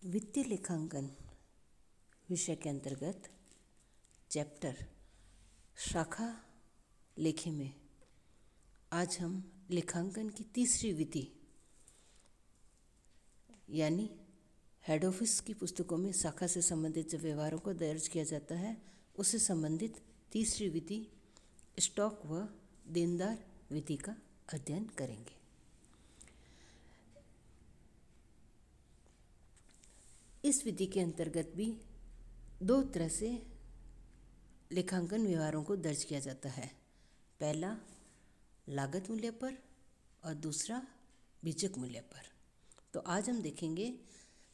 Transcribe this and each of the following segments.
वित्तीय लेखांकन विषय के अंतर्गत चैप्टर शाखा लेखे में आज हम लेखांकन की तीसरी विधि यानी हेड ऑफिस की पुस्तकों में शाखा से संबंधित जो व्यवहारों को दर्ज किया जाता है उससे संबंधित तीसरी विधि स्टॉक व देनदार विधि का अध्ययन करेंगे। इस विधि के अंतर्गत भी दो तरह से लेखांकन व्यवहारों को दर्ज किया जाता है। पहला लागत मूल्य पर और दूसरा बीजक मूल्य पर। तो आज हम देखेंगे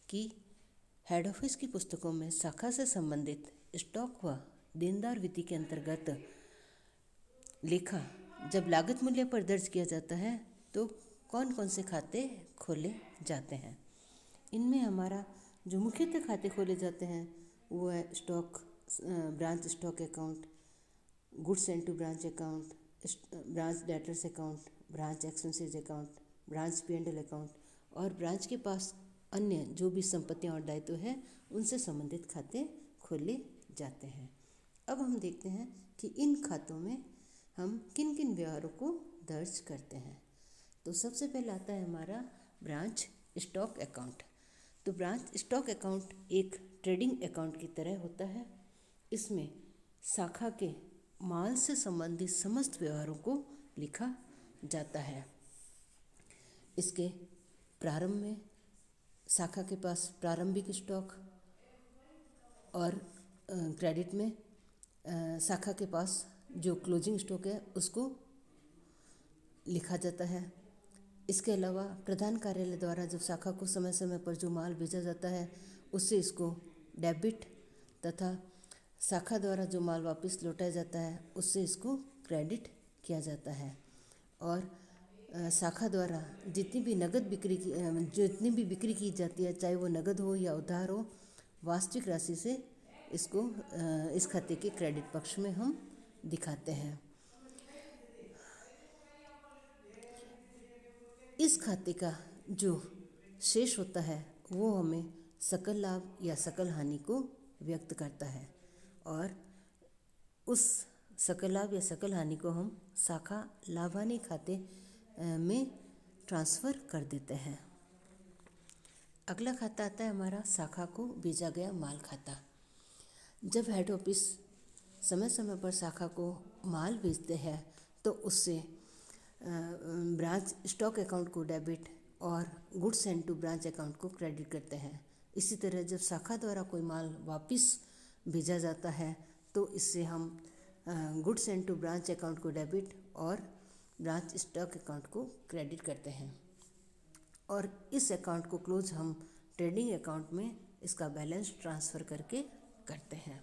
कि हेड ऑफिस की पुस्तकों में शाखा से संबंधित स्टॉक व देनदार विधि के अंतर्गत लेखा जब लागत मूल्य पर दर्ज किया जाता है तो कौन कौन से खाते खोले जाते हैं। इनमें हमारा जो मुख्यतः खाते खोले जाते हैं वो है stock branch stock account, goods sent to branch account, branch debtors account, branch expenses account, branch P&L account और ब्रांच के पास अन्य जो भी संपत्तियां और दायित्व है उनसे संबंधित खाते खोले जाते हैं। अब हम देखते हैं कि इन खातों में हम किन किन व्यवहारों को दर्ज करते हैं। तो सबसे पहले आता है हमारा ब्रांच स्टॉक अकाउंट। तो ब्रांच स्टॉक अकाउंट एक ट्रेडिंग अकाउंट की तरह होता है। इसमें शाखा के माल से संबंधित समस्त व्यवहारों को लिखा जाता है। इसके प्रारंभ में शाखा के पास प्रारंभिक स्टॉक और क्रेडिट में शाखा के पास जो क्लोजिंग स्टॉक है उसको लिखा जाता है। इसके अलावा प्रधान कार्यालय द्वारा जब शाखा को समय समय पर जो माल भेजा जाता है उससे इसको डेबिट तथा शाखा द्वारा जो माल वापस लौटाया जाता है उससे इसको क्रेडिट किया जाता है। और शाखा द्वारा जितनी भी बिक्री की जाती है, चाहे वो नगद हो या उधार हो, वास्तविक राशि से इसको इस खाते के क्रेडिट पक्ष में हम दिखाते हैं। इस खाते का जो शेष होता है वो हमें सकल लाभ या सकल हानि को व्यक्त करता है और उस सकल लाभ या सकल हानि को हम शाखा लाभ हानि खाते में ट्रांसफ़र कर देते हैं। अगला खाता आता है हमारा शाखा को भेजा गया माल खाता। जब हेड ऑफिस समय समय पर शाखा को माल भेजते हैं तो उससे ब्रांच स्टॉक अकाउंट को डेबिट और goods sent to branch account को क्रेडिट करते हैं। इसी तरह जब शाखा द्वारा कोई माल वापस भेजा जाता है तो इससे हम goods sent to branch account को डेबिट और ब्रांच स्टॉक अकाउंट को क्रेडिट करते हैं और इस अकाउंट को क्लोज हम ट्रेडिंग अकाउंट में इसका बैलेंस ट्रांसफ़र करके करते हैं।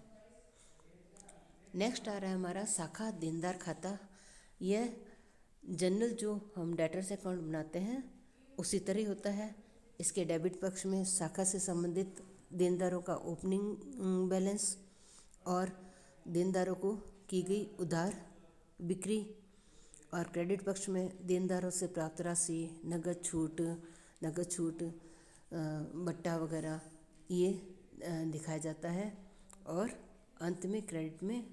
नेक्स्ट आ रहा है हमारा शाखा देनदार खाता। यह जनरल जो हम डेटर्स अकाउंट बनाते हैं उसी तरह होता है। इसके डेबिट पक्ष में शाखा से संबंधित देनदारों का ओपनिंग बैलेंस और देनदारों को की गई उधार बिक्री और क्रेडिट पक्ष में देनदारों से प्राप्त राशि, नगद छूट, बट्टा वगैरह ये दिखाया जाता है और अंत में क्रेडिट में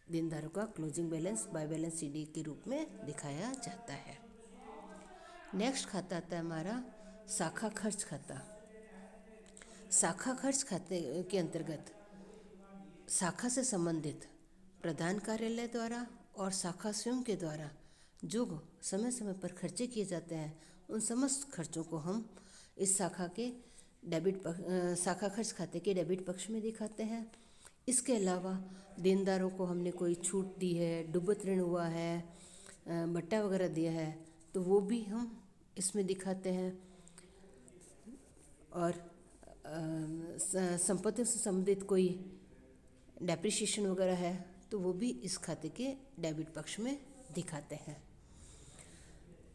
देनदारों का closing balance by balance CD के रूप में दिखाया जाता है। नेक्स्ट खाता आता है हमारा शाखा खर्च खाता। शाखा खर्च खाते के अंतर्गत शाखा से संबंधित प्रधान कार्यालय द्वारा और शाखा स्वयं के द्वारा जो समय समय पर खर्चे किए जाते हैं उन समस्त खर्चों को हम इस शाखा खर्च खाते के डेबिट पक्ष में दिखाते हैं। इसके अलावा देनदारों को हमने कोई छूट दी है, डुबत ऋण हुआ है, बट्टा वगैरह दिया है तो वो भी हम इसमें दिखाते हैं और संपत्तियों से संबंधित कोई डेप्रिसिएशन वगैरह है तो वो भी इस खाते के डेबिट पक्ष में दिखाते हैं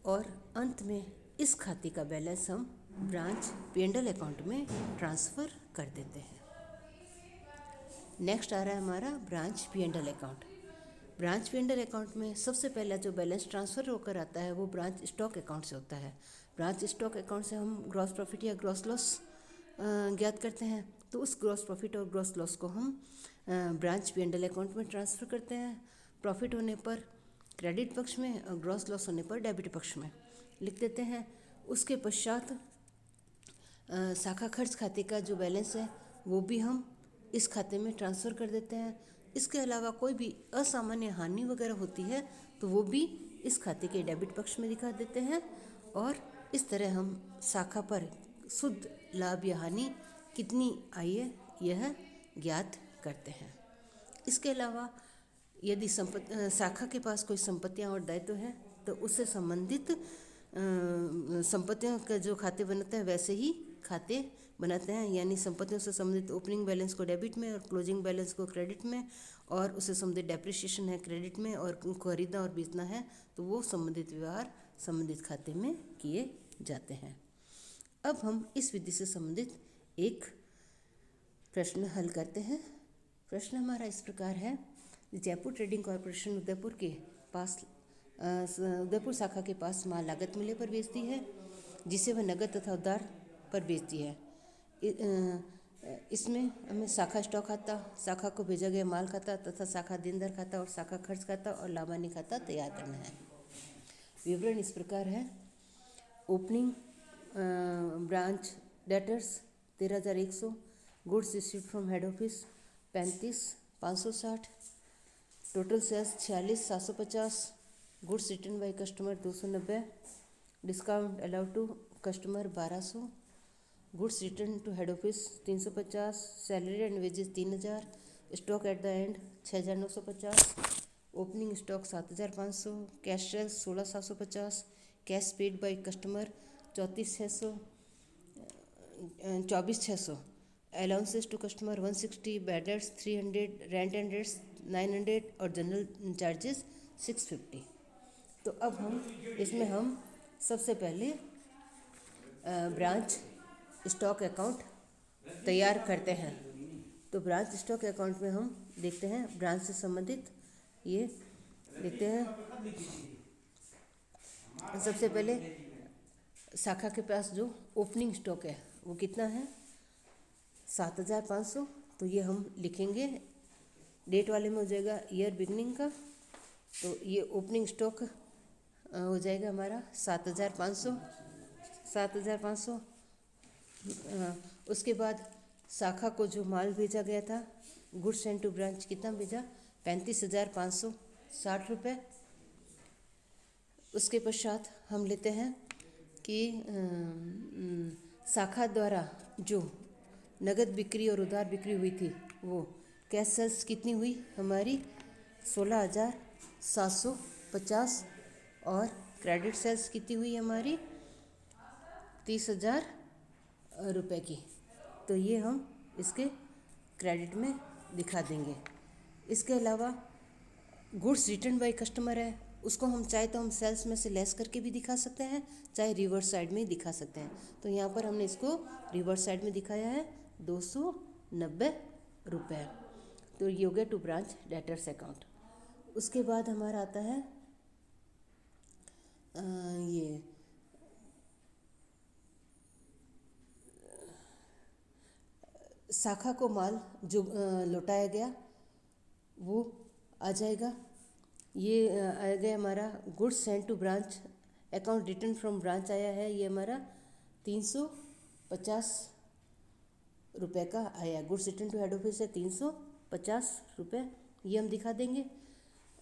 और अंत में इस खाते का बैलेंस हम ब्रांच P&L अकाउंट में ट्रांसफ़र कर देते हैं। नेक्स्ट आ रहा है हमारा branch P&L account. Branch P&L account में सबसे पहला जो बैलेंस ट्रांसफ़र होकर आता है वो ब्रांच स्टॉक अकाउंट से होता है। ब्रांच स्टॉक अकाउंट से हम ग्रॉस प्रॉफिट या ग्रॉस लॉस ज्ञात करते हैं, तो उस ग्रॉस प्रॉफिट और ग्रॉस लॉस को हम ब्रांच P&L अकाउंट में ट्रांसफ़र करते हैं। प्रॉफिट होने पर क्रेडिट पक्ष में और ग्रॉस लॉस होने पर डेबिट पक्ष में लिख देते हैं। उसके पश्चात शाखा खर्च खाते का जो बैलेंस है वो भी हम इस खाते में ट्रांसफ़र कर देते हैं। इसके अलावा कोई भी असामान्य हानि वगैरह होती है तो वो भी इस खाते के डेबिट पक्ष में दिखा देते हैं, और इस तरह हम शाखा पर शुद्ध लाभ या हानि कितनी आई है यह ज्ञात करते हैं। इसके अलावा यदि शाखा के पास कोई संपत्तियां और दायित्व हैं तो उससे संबंधित संपत्तियों का जो खाते बनाते हैं वैसे ही खाते बनाते हैं, यानी संपत्तियों से संबंधित ओपनिंग बैलेंस को डेबिट में और क्लोजिंग बैलेंस को क्रेडिट में, और उससे संबंधित डेप्रिसिएशन है क्रेडिट में, और खरीदना और बेचना है तो वो संबंधित व्यवहार संबंधित खाते में किए जाते हैं। अब हम इस विधि से संबंधित एक प्रश्न हल करते हैं। प्रश्न हमारा इस प्रकार है, जयपुर ट्रेडिंग कॉरपोरेशन उदयपुर के पास उदयपुर शाखा के पास माल लागत मूल्य पर बेचती है जिसे वह नगद तथा उधार पर बेचती है। इसमें हमें शाखा स्टॉक खाता, शाखा को भेजा गया माल खाता तथा शाखा देनदार खाता और शाखा खर्च खाता और लाभानी खाता तैयार करना है। विवरण इस प्रकार है। Opening branch debtors 13,100, goods received from head office 35,560, total sales 46,750, goods return by customer 290, discount allowed to customer 1200, goods return to head office 350, salary and wages 3,000, stock at the end 6,950, opening stock 7,500, cash sales 16,750, cash paid by customer 24,600, allowances to customer 160, bad debts 300, rent and rates 900 और general charges 650। तो अब इसमें हम सबसे पहले branch stock account तैयार करते हैं। तो ब्रांच स्टॉक अकाउंट में हम देखते हैं ब्रांच से संबंधित ये देखते हैं। सबसे पहले शाखा के पास जो ओपनिंग स्टॉक है वो कितना है 7,500, तो ये हम लिखेंगे डेट वाले में हो जाएगा ईयर बिगनिंग का, तो ये ओपनिंग स्टॉक हो जाएगा हमारा 7,500। उसके बाद शाखा को जो माल भेजा गया था गुड्स सेंट टू ब्रांच कितना भेजा 35,560 रुपये। उसके पश्चात हम लेते हैं कि शाखा द्वारा जो नगद बिक्री और उधार बिक्री हुई थी वो कैश सेल्स कितनी हुई हमारी 16,750, और क्रेडिट सेल्स कितनी हुई हमारी 30,000 रुपये की। तो ये हम इसके क्रेडिट में दिखा देंगे। इसके अलावा गुड्स रिटर्न बाय कस्टमर है, उसको हम चाहे तो हम सेल्स में से लेस करके भी दिखा सकते हैं, चाहे रिवर्स साइड में दिखा सकते हैं। तो यहाँ पर हमने इसको रिवर्स साइड में दिखाया है 290 रुपये। तो ये हो गया टू ब्रांच डेटर्स अकाउंट। उसके बाद हमारा आता है ये शाखा को माल जो लौटाया गया वो आ जाएगा। ये आ गया हमारा goods sent to branch account return from branch आया है, ये हमारा 350 रुपये का आया। Goods return to head office है 350 रुपये, ये हम दिखा देंगे।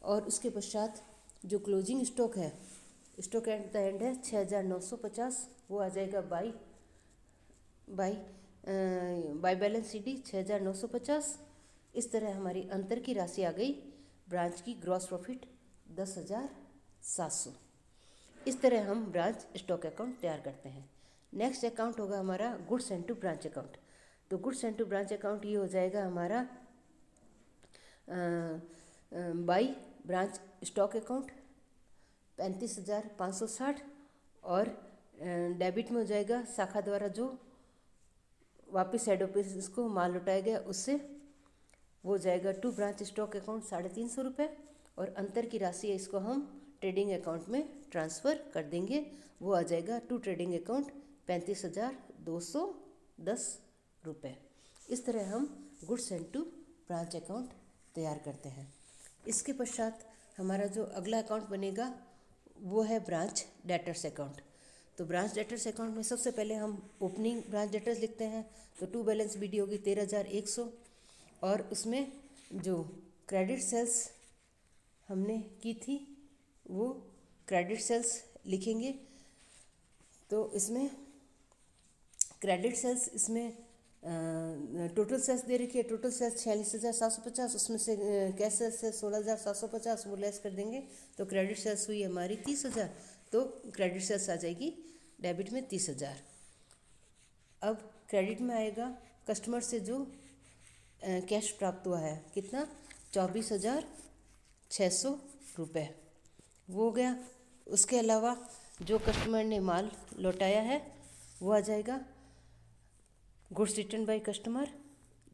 और उसके पश्चात जो क्लोजिंग स्टॉक है, स्टॉक एट द एंड है 6,950, वो आ जाएगा बाय बैलेंस सीडी 6,950। इस तरह हमारी अंतर की राशि आ गई ब्रांच की ग्रॉस प्रॉफिट 10,700। इस तरह हम ब्रांच स्टॉक अकाउंट तैयार करते हैं। नेक्स्ट अकाउंट होगा हमारा goods sent to branch account. तो goods sent to branch account ये हो जाएगा हमारा बाई ब्रांच स्टॉक अकाउंट 35,560, और डेबिट में हो जाएगा शाखा द्वारा जो वापस हेड ऑफिस को माल लौटाया गया उससे, वो जाएगा टू ब्रांच स्टॉक अकाउंट 350 रुपये, और अंतर की राशि है इसको हम ट्रेडिंग अकाउंट में ट्रांसफ़र कर देंगे, वो आ जाएगा टू ट्रेडिंग अकाउंट 35,200 ₹10। इस तरह हम goods sent to branch account तैयार करते हैं। इसके पश्चात हमारा जो अगला अकाउंट बनेगा वो है ब्रांच डेटर्स अकाउंट। तो ब्रांच डेटर्स अकाउंट में सबसे पहले हम ओपनिंग ब्रांच डेटर्स लिखते हैं। तो टू बैलेंस बीडी होगी 13,100 और उसमें जो क्रेडिट सेल्स हमने की थी वो क्रेडिट सेल्स लिखेंगे। तो इसमें क्रेडिट सेल्स इसमें टोटल सेल्स दे रखी है। टोटल सेल्स 46,750, उसमें से कैश सेल्स है 16,750, वो लेस कर देंगे तो क्रेडिट सेल्स हुई हमारी 30,000। तो क्रेडिट सेल्स आ जाएगी डेबिट में 30,000। अब क्रेडिट में आएगा कस्टमर से जो कैश प्राप्त हुआ है, कितना 24,600 रुपये, वो हो गया। उसके अलावा जो कस्टमर ने माल लौटाया है वो आ जाएगा गुड्स रिटर्न बाय कस्टमर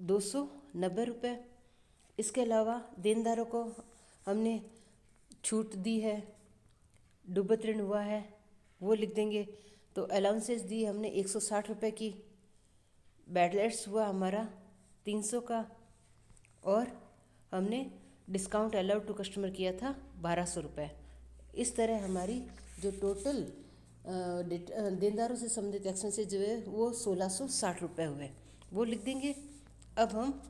290 रुपये। इसके अलावा देनदारों को हमने छूट दी है, डूबत ऋण हुआ है, वो लिख देंगे। तो अलाउंसेस दी हमने 160 रुपये की, बैड डेट्स हुआ हमारा 300 का, और हमने डिस्काउंट अलाउड टू कस्टमर किया था 1,200 रुपये। इस तरह हमारी जो टोटल देनदारों से संबंधित एक्सपेंसेस जो है वो 1,660 रुपये हुए, वो लिख देंगे। अब हम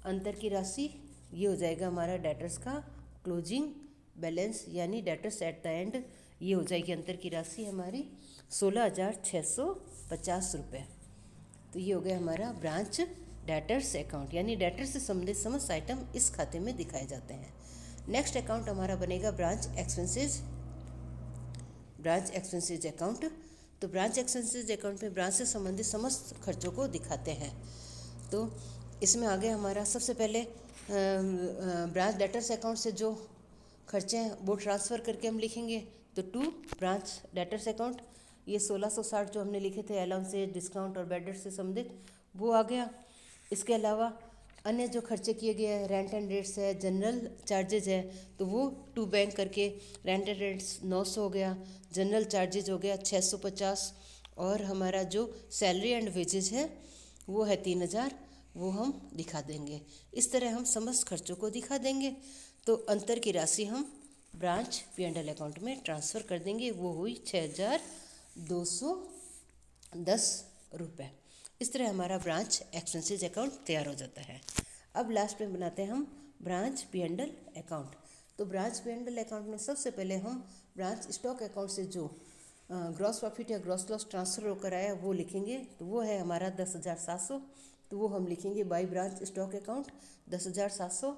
अंतर की राशि ये हो जाएगा हमारा डेटर्स का क्लोजिंग बैलेंस, यानी डेटर्स एट द एंड, ये हो जाएगी अंतर की राशि हमारी 16,650 रुपये। तो ये हो गया हमारा ब्रांच डेटर्स अकाउंट, यानी डेटर्स से संबंधित समस्त आइटम इस खाते में दिखाए जाते हैं। नेक्स्ट अकाउंट हमारा बनेगा ब्रांच एक्सपेंसेस अकाउंट। तो ब्रांच एक्सपेंसेस अकाउंट में ब्रांच से संबंधित समस्त खर्चों को दिखाते हैं। तो इसमें आगे हमारा सबसे पहले ब्रांच डेटर्स अकाउंट से जो खर्चे हैं वो ट्रांसफ़र करके हम लिखेंगे। तो टू ब्रांच डेटर्स अकाउंट, ये 1,660 जो हमने लिखे थे अलाउंसेस, डिस्काउंट और बैड डेट से संबंधित, वो आ गया। इसके अलावा अन्य जो खर्चे किए गए हैं, रेंट एंड रेट्स है, जनरल चार्जेज है, तो वो टू बैंक करके रेंट एंड रेट्स 900 हो गया, जनरल चार्जेज हो गया 650, और हमारा जो सैलरी एंड वेजेज है वो है 3,000, वो हम दिखा देंगे। इस तरह हम समस्त खर्चों को दिखा देंगे। तो अंतर की राशि हम ब्रांच P&L अकाउंट में ट्रांसफ़र कर देंगे, वो हुई 6,210 रुपये। इस तरह हमारा ब्रांच एक्सपेंसेस अकाउंट तैयार हो जाता है। अब लास्ट में बनाते हैं हम ब्रांच P&L अकाउंट। तो ब्रांच P&L अकाउंट में सबसे पहले हम ब्रांच स्टॉक अकाउंट से जो ग्रॉस प्रॉफिट या ग्रॉस लॉस ट्रांसफ़र होकर आया वो लिखेंगे। तो वो है हमारा 10,700, तो वो हम लिखेंगे बाई ब्रांच स्टॉक अकाउंट 10,700,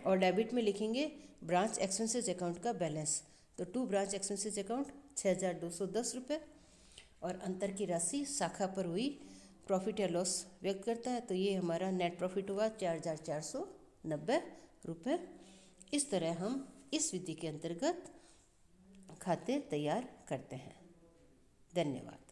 और डेबिट में लिखेंगे ब्रांच एक्सपेंसेस अकाउंट का बैलेंस। तो टू ब्रांच एक्सपेंसेस अकाउंट 6,210 रुपये, और अंतर की राशि शाखा पर हुई प्रॉफिट या लॉस व्यक्त करता है। तो ये हमारा नेट प्रॉफिट हुआ 4,490 रुपये। इस तरह हम इस विधि के अंतर्गत खाते तैयार करते हैं। धन्यवाद।